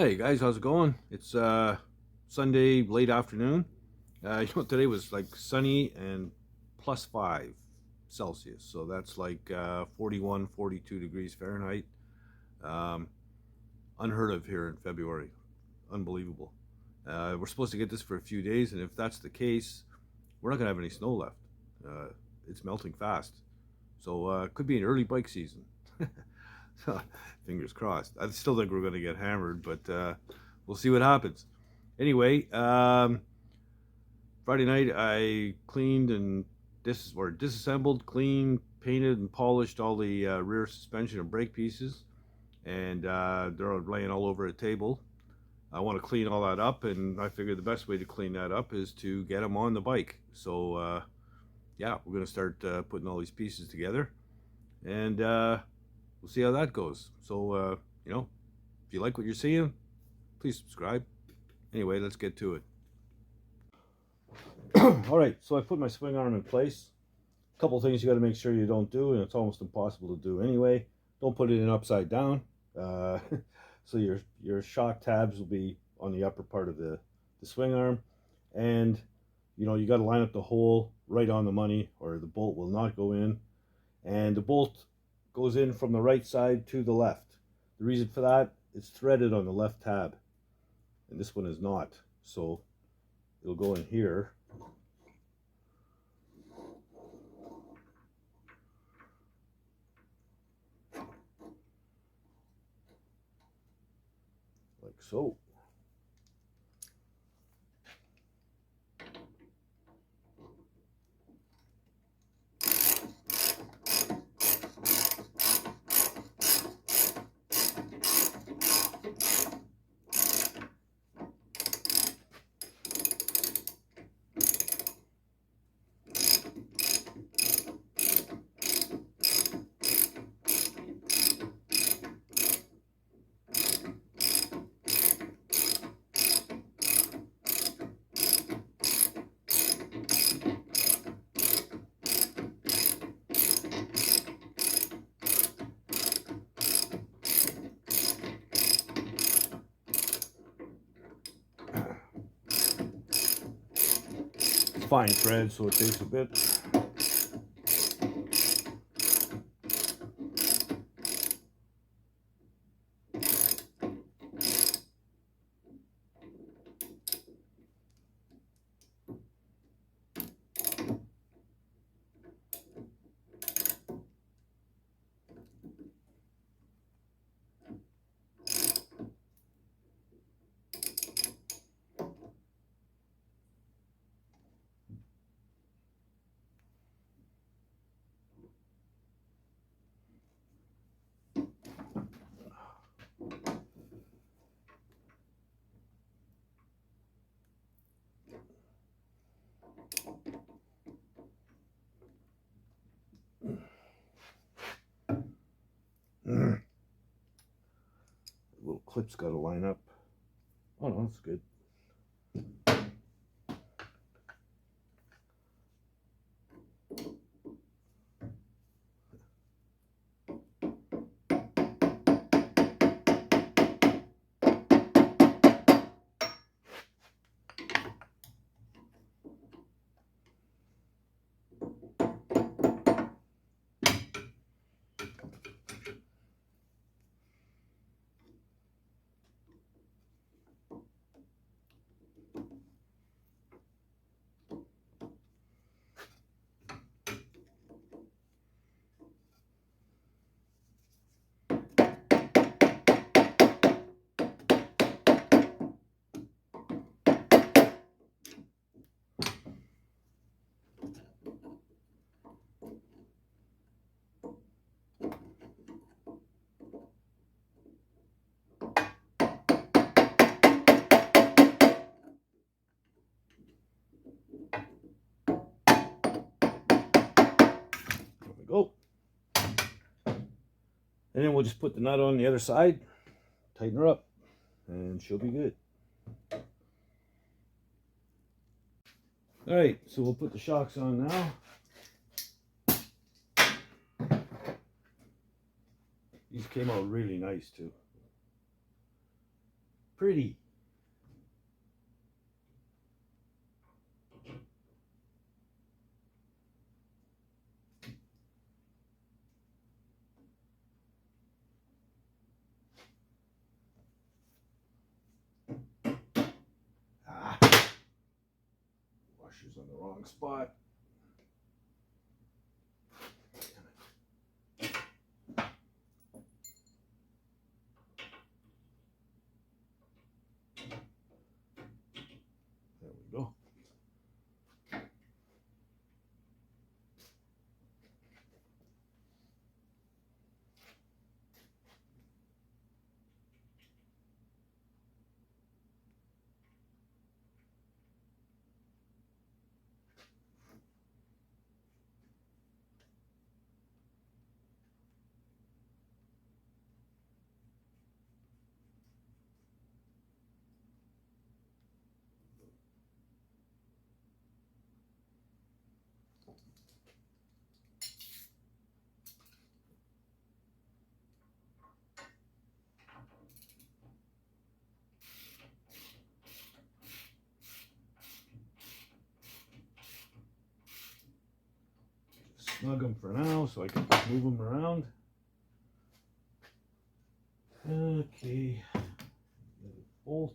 Hey guys, how's it going? It's Sunday late afternoon. Today was like sunny and +5 Celsius, so that's like 41, 42 degrees Fahrenheit. Um, Unheard of here in February. Unbelievable. We're supposed to get this for a few days, and if that's the case, we're not gonna have any snow left. Uh, it's melting fast, so it could be an early bike season. Fingers crossed. I still think we're gonna get hammered, but we'll see what happens. Anyway, Friday night I cleaned and disassembled, cleaned, painted, and polished all the rear suspension and brake pieces, and they're laying all over a table. I want to clean all that up, and I figured the best way to clean that up is to get them on the bike. So yeah, we're gonna start putting all these pieces together, and we'll see how that goes. So if you like what you're seeing, please subscribe. Anyway, let's get to it. All right, so I put my swing arm in place. A couple things you got to make sure you don't do, and it's almost impossible to do anyway. Don't put it in upside down. Uh, so your shock tabs will be on the upper part of the swing arm, and you got to line up the hole right on the money, or the bolt will not go in. And the bolt goes in from the right side to the left. The reason for that, it's threaded on the left tab, and this one is not. So it'll go in here. Like so. Fine thread, so it takes a bit. Little clip's got to line up. Oh no, that's good. There we go. And then we'll just put the nut on the other side, tighten her up, and she'll be good. All right, so we'll put the shocks on now. These came out really nice too. pretty. Ah, washer's on the wrong spot. There we go. Snug them for now so I can move them around. Okay, bolt.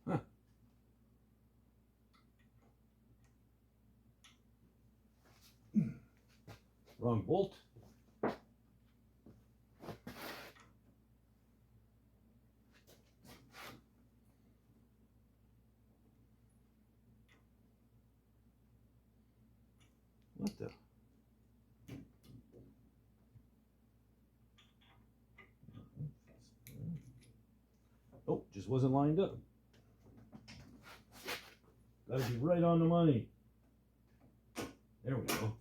Huh. Wrong bolt. What the? Oh, just wasn't lined up. Gotta be right on the money. There we go.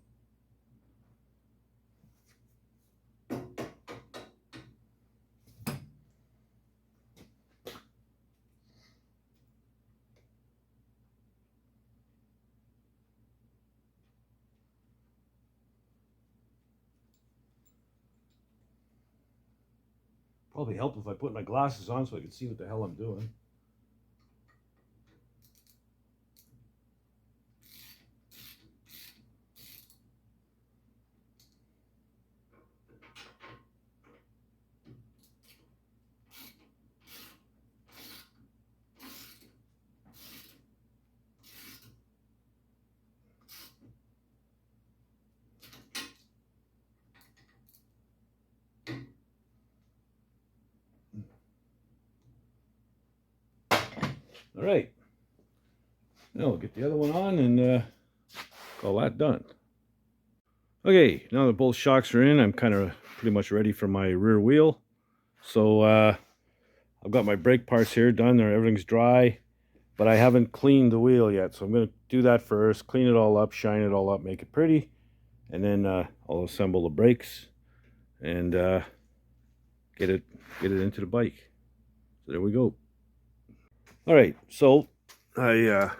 Probably help if I put my glasses on so I can see what the hell I'm doing. All right, now we'll get the other one on and call that done. Okay, now that both shocks are in, I'm kind of pretty much ready for my rear wheel. So I've got my brake parts here done, everything's dry, but I haven't cleaned the wheel yet. So I'm going to do that first, clean it all up, shine it all up, make it pretty, and then I'll assemble the brakes and get it into the bike. So there we go. All right, so I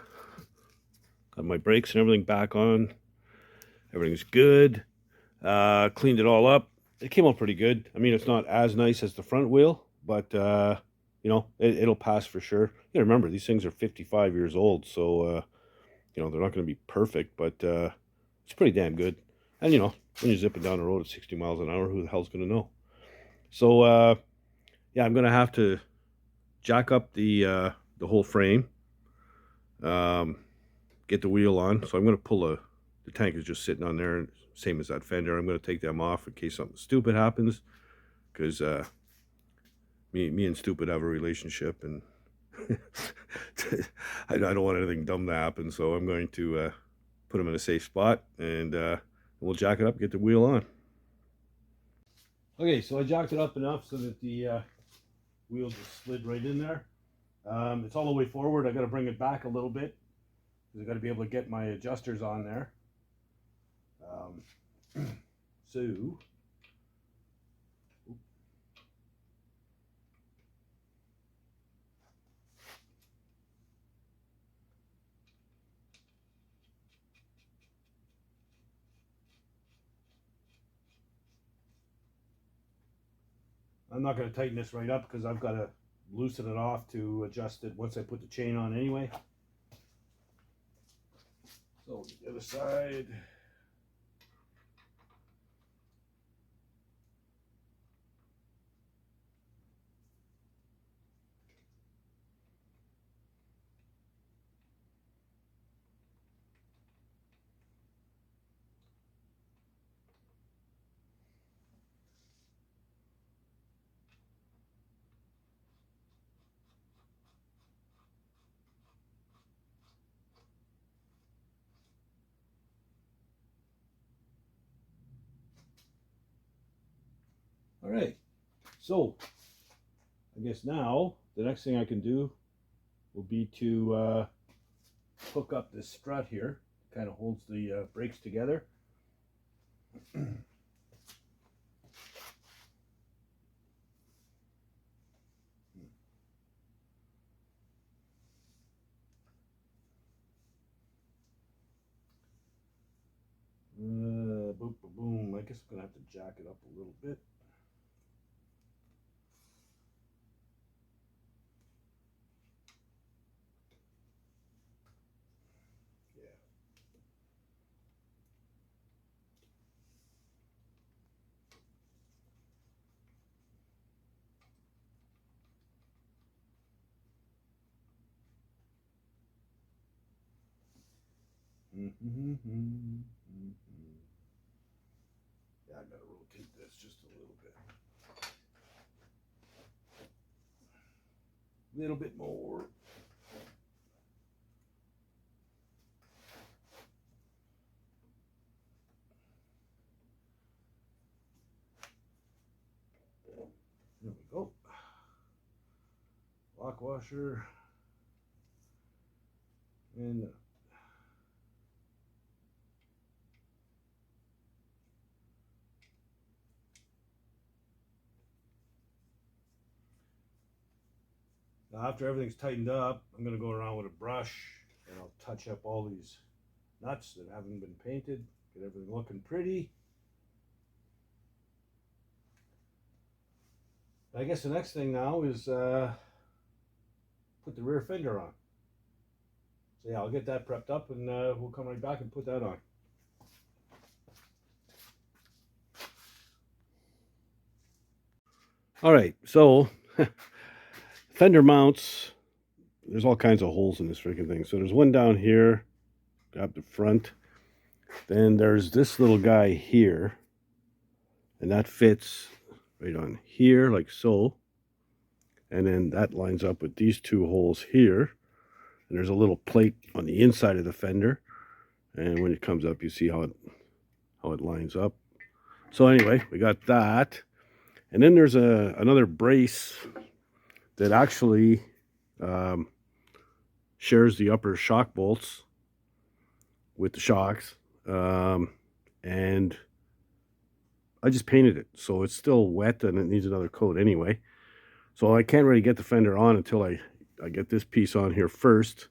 got my brakes and everything back on. Everything's good. Cleaned it all up. It came out pretty good. I mean, it's not as nice as the front wheel, but you know, it'll pass for sure. You gotta remember, these things are 55 years old, so you know, they're not going to be perfect, but it's pretty damn good. And you know, when you're zipping down the road at 60 miles an hour, who the hell's going to know? So yeah, I'm going to have to jack up the whole frame, um, get the wheel on. So I'm going to pull the tank is just sitting on there, same as that fender. I'm going to take them off in case something stupid happens, because me and stupid have a relationship, and I don't want anything dumb to happen. So I'm going to put them in a safe spot, and we'll jack it up, get the wheel on. Okay, so I jacked it up enough so that the wheel just slid right in there. It's all the way forward. I got to bring it back a little bit because I got to be able to get my adjusters on there. So I'm not going to tighten this right up because I've got to loosen it off to adjust it once I put the chain on anyway. So the other side. All right, so I guess now the next thing I can do will be to hook up this strut here. Kind of holds the brakes together. Boom, boom, boom. I guess I'm gonna have to jack it up a little bit. Yeah, I gotta rotate this just a little bit. A little bit more. There we go. Lock washer. And now after everything's tightened up, I'm gonna go around with a brush and I'll touch up all these nuts that haven't been painted, get everything looking pretty. I guess the next thing now is put the rear fender on. So yeah, I'll get that prepped up and we'll come right back and put that on. All right, so fender mounts, there's all kinds of holes in this freaking thing. So there's one down here, up the front. Then there's this little guy here, and that fits right on here like so. And then that lines up with these two holes here. And there's a little plate on the inside of the fender. And when it comes up, you see how it lines up. So anyway, we got that. And then there's another brace that actually shares the upper shock bolts with the shocks. And I just painted it, so it's still wet and it needs another coat anyway. So I can't really get the fender on until I get this piece on here first,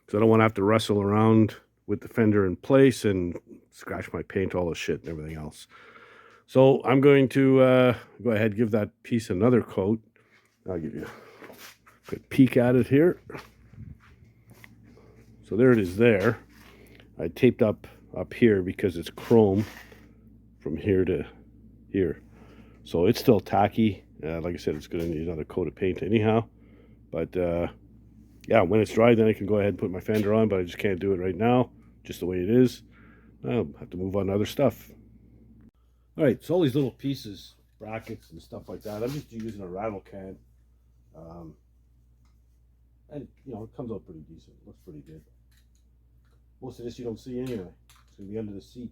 because I don't want to have to wrestle around with the fender in place and scratch my paint, all the shit and everything else. So I'm going to go ahead and give that piece another coat. I'll give you a quick peek at it here. So there it is there. I taped up here because it's chrome. from here to here. So it's still tacky. Like I said, it's going to need another coat of paint anyhow. But yeah, when it's dry, then I can go ahead and put my fender on, but I just can't do it right now, just the way it is. I'll have to move on to other stuff. All right, so all these little pieces, brackets and stuff like that, I'm just using a rattle can. And, you know, it comes out pretty decent. It looks pretty good. Most of this you don't see anyway. It's going to be under the seat.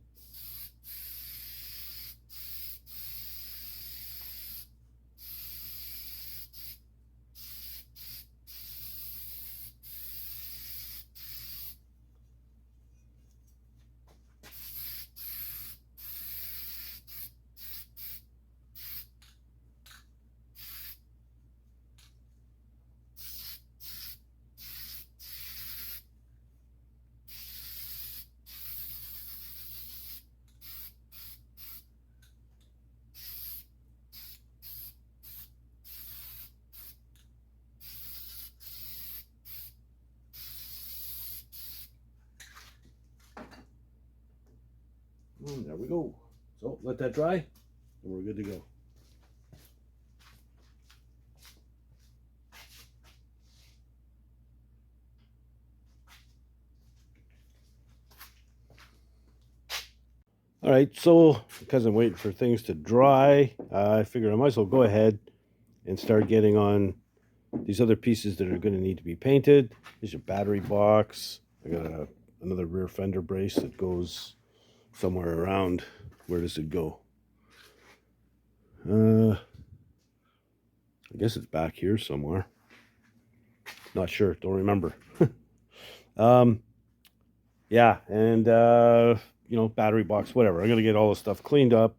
And there we go. So let that dry, and we're good to go. All right, so because I'm waiting for things to dry, I figured I might as well go ahead and start getting on these other pieces that are going to need to be painted. Here's your battery box. I got another rear fender brace that goes somewhere around. Where does it go? I guess it's back here somewhere. Not sure. Don't remember. Yeah, and you know, battery box, whatever. I'm gonna get all this stuff cleaned up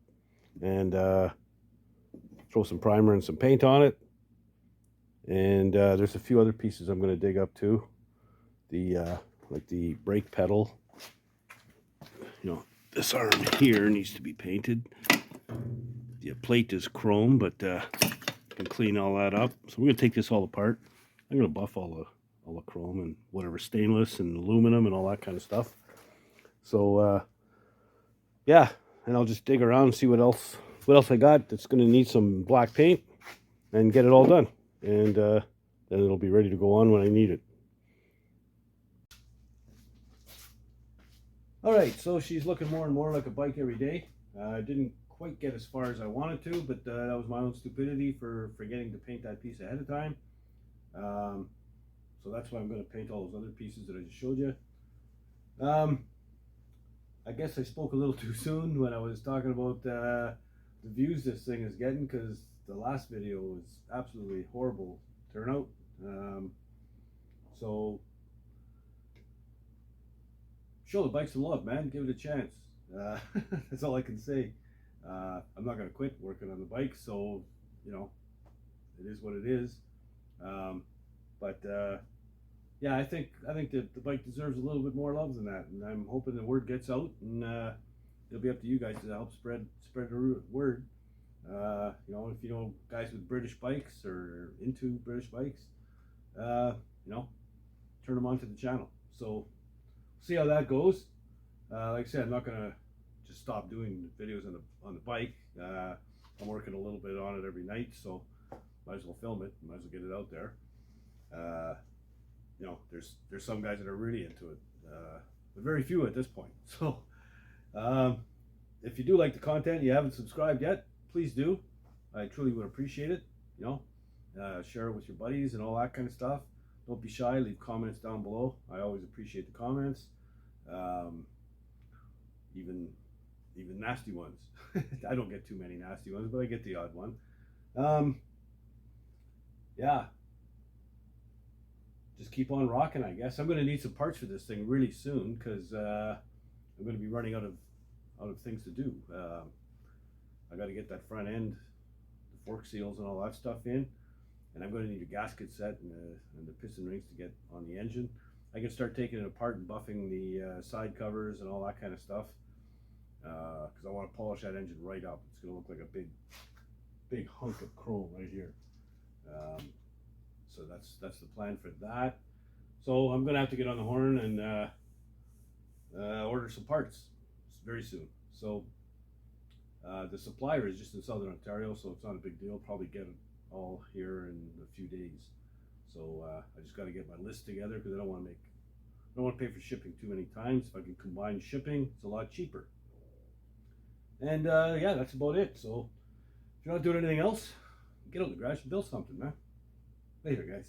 and throw some primer and some paint on it. And there's a few other pieces I'm gonna dig up too. The like the brake pedal. You know, this arm here needs to be painted. The plate is chrome, but I can clean all that up. So we're gonna take this all apart. I'm gonna buff all the chrome and whatever, stainless and aluminum and all that kind of stuff. So yeah, and I'll just dig around and see what else I got that's gonna need some black paint and get it all done. And then it'll be ready to go on when I need it. All right, so she's looking more and more like a bike every day. I didn't quite get as far as I wanted to, but that was my own stupidity for forgetting to paint that piece ahead of time. So that's why I'm going to paint all those other pieces that I just showed you. I guess I spoke a little too soon when I was talking about the views this thing is getting, because the last video was absolutely horrible turnout. So show the bike some love, man. Give it a chance. That's all I can say. I'm not going to quit working on the bike, so you know, it is what it is. But yeah, I think that the bike deserves a little bit more love than that, and I'm hoping the word gets out, and it'll be up to you guys to help spread the word. You know, if you know guys with British bikes or into British bikes, you know, turn them onto the channel. So see how that goes. Like I said, I'm not gonna just stop doing videos on the bike. I'm working a little bit on it every night, so might as well film it. Might as well get it out there. You know, there's some guys that are really into it, but very few at this point. So if you do like the content, you haven't subscribed yet, please do. I truly would appreciate it. You know, share it with your buddies and all that kind of stuff. Don't be shy. Leave comments down below. I always appreciate the comments, even nasty ones. I don't get too many nasty ones, but I get the odd one. Yeah. Just keep on rocking, I guess. I'm going to need some parts for this thing really soon, because I'm going to be running out of things to do. I got to get that front end, the fork seals and all that stuff in, and I'm going to need a gasket set and the piston rings to get on the engine. I can start taking it apart and buffing the side covers and all that kind of stuff, because I want to polish that engine right up. It's going to look like a big hunk of chrome right here. So that's the plan for that. So I'm gonna have to get on the horn and order some parts very soon. So The supplier is just in Southern Ontario, so it's not a big deal. Probably get it all here in a few days. So I just got to get my list together because I don't want to pay for shipping too many times. If I can combine shipping, it's a lot cheaper. And yeah, that's about it. So if you're not doing anything else, get out in the garage and build something, man. Later, guys.